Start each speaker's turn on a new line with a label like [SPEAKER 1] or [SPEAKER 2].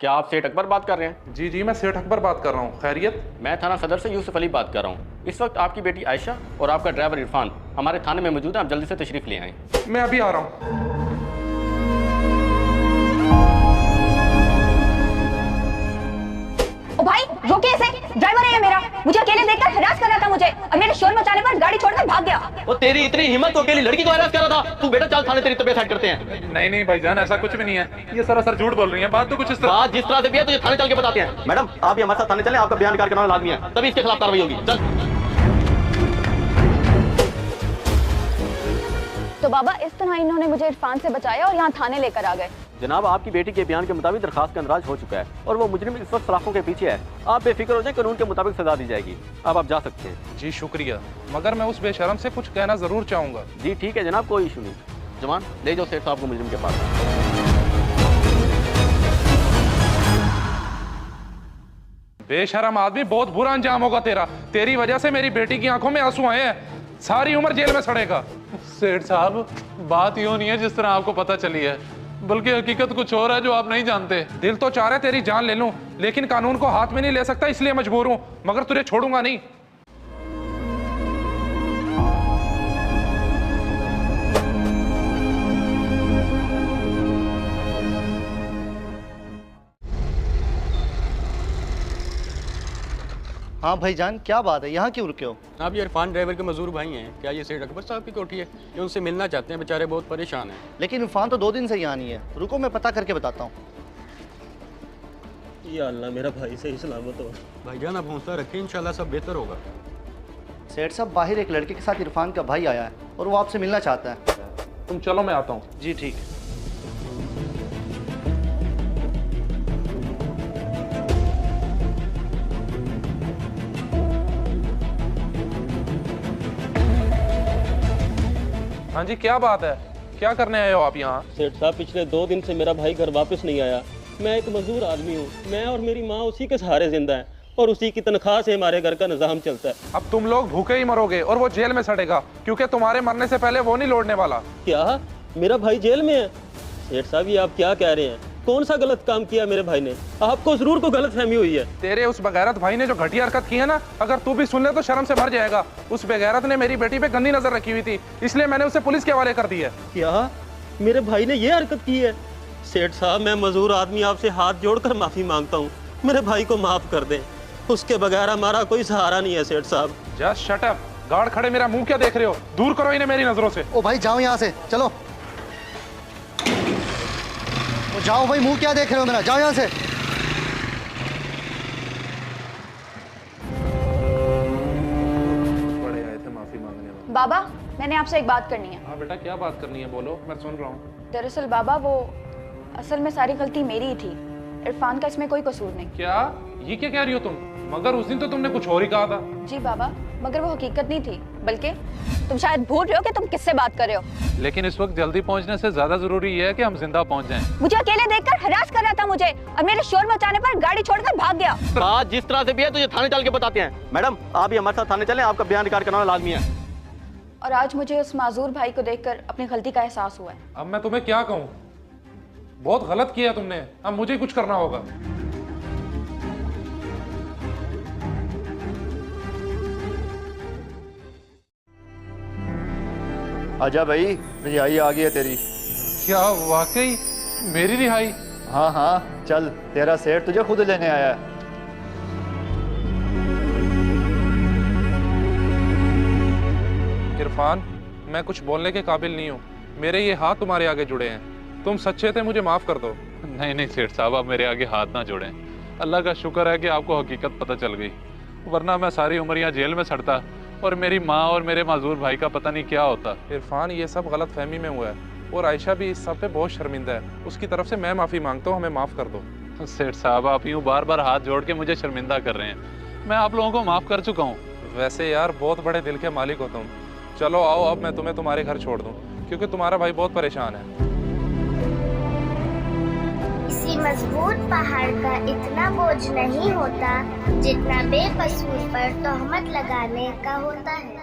[SPEAKER 1] क्या आप सेठ अकबर बात कर रहे हैं?
[SPEAKER 2] जी जी, मैं सेठ अकबर बात कर रहा हूँ। खैरियत?
[SPEAKER 1] मैं थाना सदर से यूसुफ अली बात कर रहा हूँ। इस वक्त आपकी बेटी आयशा और आपका ड्राइवर इरफान हमारे थाने में मौजूद है। आप जल्दी से तशरीफ ले आएँ।
[SPEAKER 2] मैं अभी आ रहा हूँ।
[SPEAKER 3] ओ भाई रोके इसे, ड्राइवर है ये मेरा, मुझे अकेले देखकर हरास कर रहा था मुझे और मेरे शोर मचाने पर गाड़ी छोड़कर भाग गया।
[SPEAKER 1] वो तेरी इतनी हिम्मत तो अकेली लड़की को हरास कर रहा था। तू बेटा चल थाने, तेरी तबीयत साइड करते हैं।
[SPEAKER 2] नहीं नहीं भाईजान, ऐसा कुछ भी नहीं है। ये सरासर झूठ बोल रही है। बात तो कुछ इस तरह।
[SPEAKER 1] बात जिस तरह से भी है तुझे थाने चल के बताते हैं। मैडम आप भी हमारे साथ थाने चलें, आपका बयान रिकॉर्ड कराना लाजमी है, तभी इसके खिलाफ कार्रवाई होगी। चल।
[SPEAKER 3] तो बाबा इस तरह इन्होंने मुझे इरफान से बचाया और यहाँ थाने लेकर आ गए।
[SPEAKER 1] जनाब आपकी बेटी के बयान के मुताबिक दरखास्त का अंदराज हो चुका है और वो मुजरिम इस वक्त सलाखों के पीछे है। आप बेफिक्र हो जाए, कानून के मुताबिक सजा दी जाएगी। अब आप जा सकते हैं।
[SPEAKER 2] जी शुक्रिया, मगर मैं उस बेशरम से कुछ कहना जरूर चाहूंगा।
[SPEAKER 1] जी ठीक है जनाब, कोई इशू नहीं। जवान ले जाओ सेठ साहब को मुजरिम के पास।
[SPEAKER 2] बेशरम आदमी, बहुत बुरा अंजाम होगा तेरा। तेरी वजह से मेरी बेटी की आंखों में आंसू आए हैं। सारी उम्र जेल में सड़ेगा।
[SPEAKER 4] सेठ साहब, बात यूं नहीं है जिस तरह आपको पता चली है, बल्कि हकीकत कुछ और है जो आप नहीं जानते।
[SPEAKER 2] दिल तो चाह रहा है तेरी जान ले लूं, लेकिन कानून को हाथ में नहीं ले सकता, इसलिए मजबूर हूं। मगर तुझे छोड़ूंगा नहीं।
[SPEAKER 5] हाँ भाईजान, क्या बात है, यहाँ क्यों रुके हो?
[SPEAKER 1] आप ये इरफान ड्राइवर के मजदूर भाई हैं क्या? ये सेठ अकबर साहब की कोठी है, ये उनसे मिलना चाहते हैं। बेचारे बहुत परेशान हैं।
[SPEAKER 5] लेकिन इरफान तो 2 दिन से यहाँ नहीं है। रुको मैं पता करके बताता हूँ।
[SPEAKER 6] या अल्लाह, मेरा भाई सही सलामत हो।
[SPEAKER 1] भाईजान आप हौसला रखें, इंशाल्लाह सब बेहतर होगा।
[SPEAKER 5] सेठ साहब, बाहर एक लड़के के साथ इरफान का भाई आया है और वो आपसे मिलना चाहता है।
[SPEAKER 2] तुम चलो, मैं आता हूँ।
[SPEAKER 5] जी ठीक।
[SPEAKER 2] हाँ जी, क्या बात है? क्या करने आए हो आप यहाँ?
[SPEAKER 6] सेठ साहब, पिछले 2 दिन से मेरा भाई घर वापस नहीं आया। मैं एक मजदूर आदमी हूँ। मैं और मेरी माँ उसी के सहारे जिंदा है और उसी की तनख्वाह से हमारे घर का निजाम चलता है।
[SPEAKER 2] अब तुम लोग भूखे ही मरोगे और वो जेल में सड़ेगा, क्योंकि तुम्हारे मरने से पहले वो नहीं लौटने वाला।
[SPEAKER 6] क्या मेरा भाई जेल में है? सेठ साहब, ये आप क्या कह रहे हैं? कौन सा गलत काम किया मेरे भाई ने? आपको जरूर को गलत फहमी हुई है। तेरे
[SPEAKER 2] उस बेगैरत भाई ने जो घटिया हरकत की है ना, अगर तू भी सुन ले तो शर्म से मर जाएगा। उस बेगैरत ने मेरी बेटी पे गंदी नजर रखी हुई थी, इसलिए मैंने उसे पुलिस के हवाले कर दिया।
[SPEAKER 6] क्या मेरे भाई ने ये हरकत की है? सेठ साहब, मैं मजदूर आदमी आपसे हाथ जोड़कर माफी मांगता हूँ। मेरे भाई को माफ कर दें, उसके बगैर हमारा कोई सहारा नहीं है। सेठ साहब
[SPEAKER 2] जस्ट शट अप। गार्ड खड़े, मेरा मुंह क्या देख रहे हो? दूर करो इन्हें मेरी नजरों से।
[SPEAKER 5] ओ भाई जाओ यहाँ से, चलो। ओ जाओ भाई, मुंह क्या देख रहे हो मेरा? जाओ यहाँ से।
[SPEAKER 2] बड़े आए थे माफी मांगने वाले।
[SPEAKER 3] बाबा मैंने आपसे एक बात करनी है।
[SPEAKER 2] हाँ बेटा, क्या बात करनी है? बोलो, मैं सुन रहा हूँ।
[SPEAKER 3] दरअसल बाबा वो असल में सारी गलती मेरी ही थी। इरफान का इसमें कोई कसूर नहीं।
[SPEAKER 2] क्या? ये क्या कह रही हो तुम? मगर उस दिन तो तुमने कुछ और ही कहा था।
[SPEAKER 3] जी बाबा, मगर वो हकीकत नहीं थी, बल्कि तुम शायद भूल रहे हो कि तुम किससे बात कर रहे हो।
[SPEAKER 4] लेकिन इस वक्त जल्दी पहुंचने से ज्यादा जरूरी ये है कि हम जिंदा पहुंच जाएं।
[SPEAKER 3] मुझे अकेले देखकर हरास कर रहा था मुझे और मेरे शोर मचाने पर गाड़ी छोड़कर भाग गया।
[SPEAKER 1] बात जिस तरह से भी है तुझे थाने चल के बताते हैं। मैडम आप भी हमारे साथ थाने चलें, आपका बयान रिकॉर्ड कराना लाजमी है।
[SPEAKER 3] और आज मुझे उस माजूर भाई को देखकर अपनी गलती का एहसास हुआ है।
[SPEAKER 2] अब मैं तुम्हें क्या कहूँ? बहुत गलत किया तुमने। अब मुझे ही कुछ करना होगा।
[SPEAKER 5] आजा भाई, रिहाई आ गई है तेरी।
[SPEAKER 2] क्या वाकई मेरी रिहाई?
[SPEAKER 5] हाँ हाँ चल, तेरा सेठ तुझे खुद लेने आया है।
[SPEAKER 2] इरफान, मैं कुछ बोलने के काबिल नहीं हूँ। मेरे ये हाथ तुम्हारे आगे जुड़े हैं। तुम सच्चे थे, मुझे माफ कर दो।
[SPEAKER 4] नहीं नहीं सेठ साहब, आप मेरे आगे हाथ ना जोड़ें। अल्लाह का शुक्र है कि आपको हकीकत पता चल गई, वरना मैं सारी उम्र यहाँ जेल में सड़ता और मेरी माँ और मेरे माजूर भाई का पता नहीं क्या होता।
[SPEAKER 2] इरफान, ये सब गलत फहमी में हुआ है और आयशा भी इस सब पे बहुत शर्मिंदा है। उसकी तरफ से मैं माफ़ी मांगता हूँ, हमें माफ़ कर दो।
[SPEAKER 4] सेठ साहब, आप यूँ बार बार हाथ जोड़ के मुझे शर्मिंदा कर रहे हैं। मैं आप लोगों को माफ़ कर चुका हूँ।
[SPEAKER 2] वैसे यार बहुत बड़े दिल के मालिक हो तुम। चलो आओ, अब मैं तुम्हें तुम्हारे घर छोड़ दूँ, क्योंकि तुम्हारा भाई बहुत परेशान है।
[SPEAKER 7] किसी मजबूत पहाड़ का इतना बोझ नहीं होता जितना बेकसूर पर तोहमत लगाने का होता है।